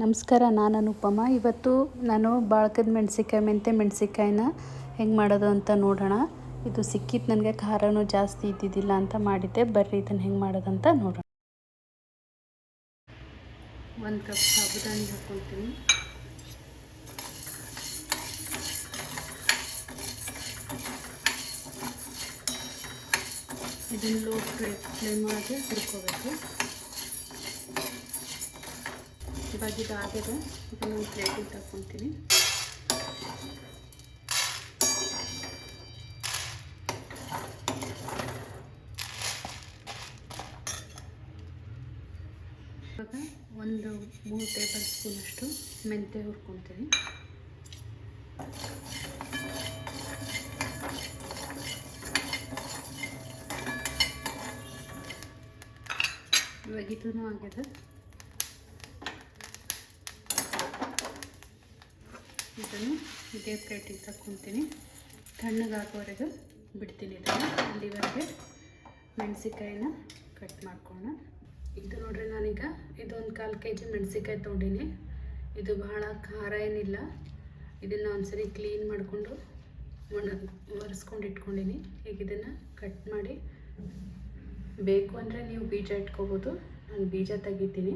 ನಮಸ್ಕಾರ, ನಾನು ಅನುಪಮ. ಇವತ್ತು ನಾನು ಬಾಳ್ಕದ ಮೆಣಸಿನ್ಕಾಯಿ ಮೆಣಸಿನ್ಕಾಯಿನ ಹೆಂಗೆ ಮಾಡೋದು ಅಂತ ನೋಡೋಣ. ಇದು ಸಿಕ್ಕಿತ್ತು ನನಗೆ, ಖಾರನೂ ಜಾಸ್ತಿ ಇದ್ದಿದ್ದಿಲ್ಲ ಅಂತ ಮಾಡಿದ್ದೆ. ಬರ್ರಿ ಇದನ್ನು ಹೆಂಗೆ ಮಾಡೋದಂತ ನೋಡೋಣ. 1 ಕಪ್ ಸಾಬುದಾನಿ ಹಾಕ್ಕೊಳ್ತೀನಿ. ಇದನ್ನು ಲೋ ಫ್ಲೇಮ್ ಒಳಗೆ ಹುರ್ಕೋಬೇಕು. ಇವಾಗ ಇದಾಗಿದೆ, ಇದನ್ನು ಪ್ಲೇಟಿಗೆ ತಗೊಳ್ತೀನಿ. ಇವಾಗ 3 ಟೇಬಲ್ ಸ್ಪೂನಷ್ಟು ಮೆಂತ್ಯ ಹುರ್ಕೊತೀನಿ. ಇವಾಗ ಇದೂ ಆಗಿದೆ. ಇದನ್ನು ಇದೇ ಪ್ಲೇಟಿಗೆ ತಗೊತೀನಿ. ತಣ್ಣಗಾಗೋವರೆಗೆ ಬಿಡ್ತೀನಿ. ಇದನ್ನು ಅಲ್ಲಿವರೆಗೆ ಮೆಣಸಿನ್ಕಾಯಿನ ಕಟ್ ಮಾಡ್ಕೊಳ್ಳೋಣ. ಇದು ನೋಡ್ರಿ, ನಾನೀಗ ಇದೊಂದು 1/4 kg ಮೆಣಸಿನ್ಕಾಯಿ ತೊಗೊಂಡಿನಿ. ಇದು ಬಹಳ ಖಾರ ಏನಿಲ್ಲ. ಇದನ್ನು ಒಂದ್ಸರಿ ಕ್ಲೀನ್ ಮಾಡಿಕೊಂಡು ಒರೆಸ್ಕೊಂಡು ಇಟ್ಕೊಂಡಿನಿ. ಈಗ ಇದನ್ನು ಕಟ್ ಮಾಡಿ, ಬೇಕು ಅಂದರೆ ನೀವು ಬೀಜ ಇಟ್ಕೋಬೋದು. ನಾನು ಬೀಜ ತೆಗಿತೀನಿ.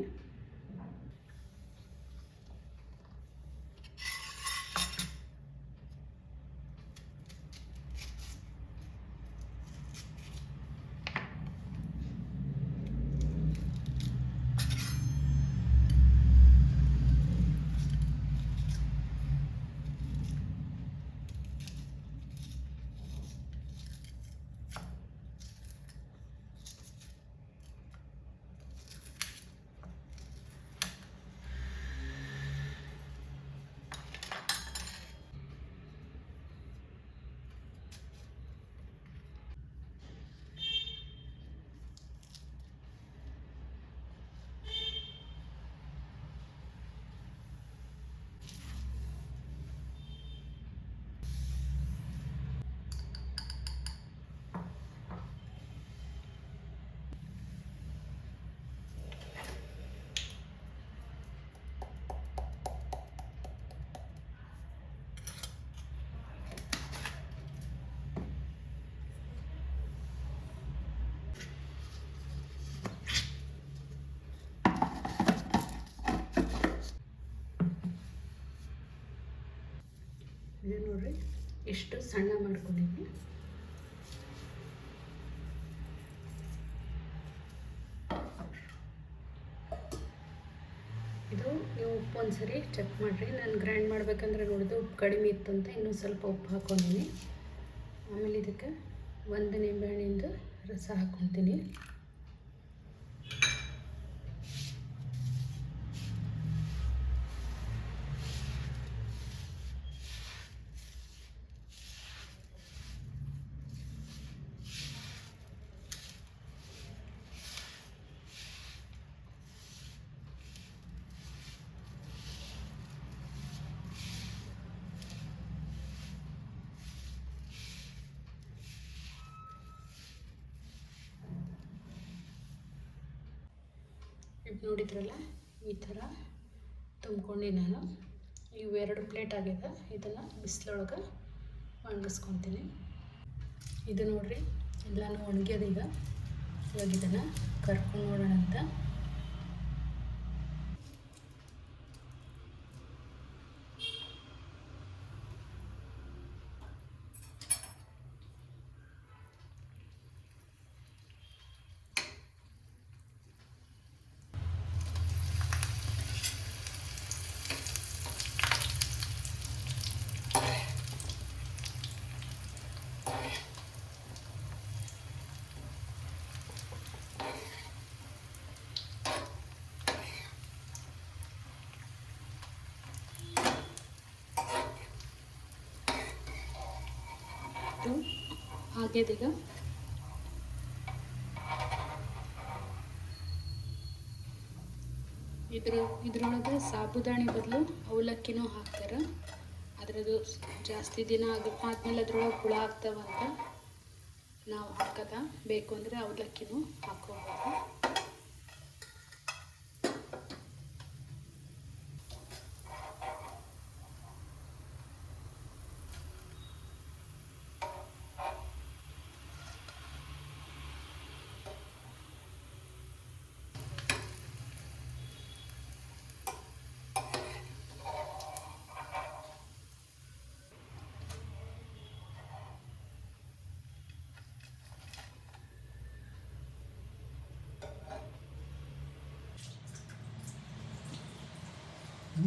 ಇದು ನೋಡ್ರಿ, ಇಷ್ಟು ಸಣ್ಣ ಮಾಡ್ಕೊಂಡಿದ್ದೀನಿ. ಇದು ನೀವು ಉಪ್ಪು ಒಂದ್ಸರಿ ಚೆಕ್ ಮಾಡಿರಿ. ನಾನು ಗ್ರೈಂಡ್ ಮಾಡ್ಬೇಕಂದ್ರೆ ನೋಡಿದ್ದು ಉಪ್ಪು ಕಡಿಮೆ ಇತ್ತು ಅಂತ ಇನ್ನೂ ಸ್ವಲ್ಪ ಉಪ್ಪು ಹಾಕ್ಕೊಂಡಿನಿ. ಆಮೇಲೆ ಇದಕ್ಕೆ 1 ನಿಂಬೆಹಣ್ಣಿಂದ ರಸ ಹಾಕ್ಕೊತೀನಿ. ಇದು ನೋಡಿದ್ರಲ್ಲ, ಈ ಥರ ತುಂಬ್ಕೊಂಡು ನಾನು ಇವು 2 ಪ್ಲೇಟ್ ಆಗಿದೆ. ಇದನ್ನು ಬಿಸಿಲೊಳಗೆ ಒಣಗಿಸ್ಕೊತೀನಿ. ಇದು ನೋಡ್ರಿ, ಎಲ್ಲನೂ ಒಣಗ್ಯದೀಗ. ಇವಾಗ ಇದನ್ನು ಕರ್ಕೊಂಡು ನೋಡೋಣ ಅಂತ. ಆಗ್ಯದೀಗ. ಇದ್ರೊಳಗೆ ಸಾಬುದಾಣಿ ಬದಲು ಅವಲಕ್ಕಿನೂ ಹಾಕ್ತಾರೆ. ಅದರದ್ದು ಜಾಸ್ತಿ ದಿನ ಆದ್ಮೇಲೆ ಅದ್ರೊಳಗೆ ಹುಳ ಆಗ್ತಾವಂತ ನಾವು ಹಾಕೋದ. ಬೇಕು ಅಂದರೆ ಅವಲಕ್ಕಿನೂ ಹಾಕೋಬೋದು.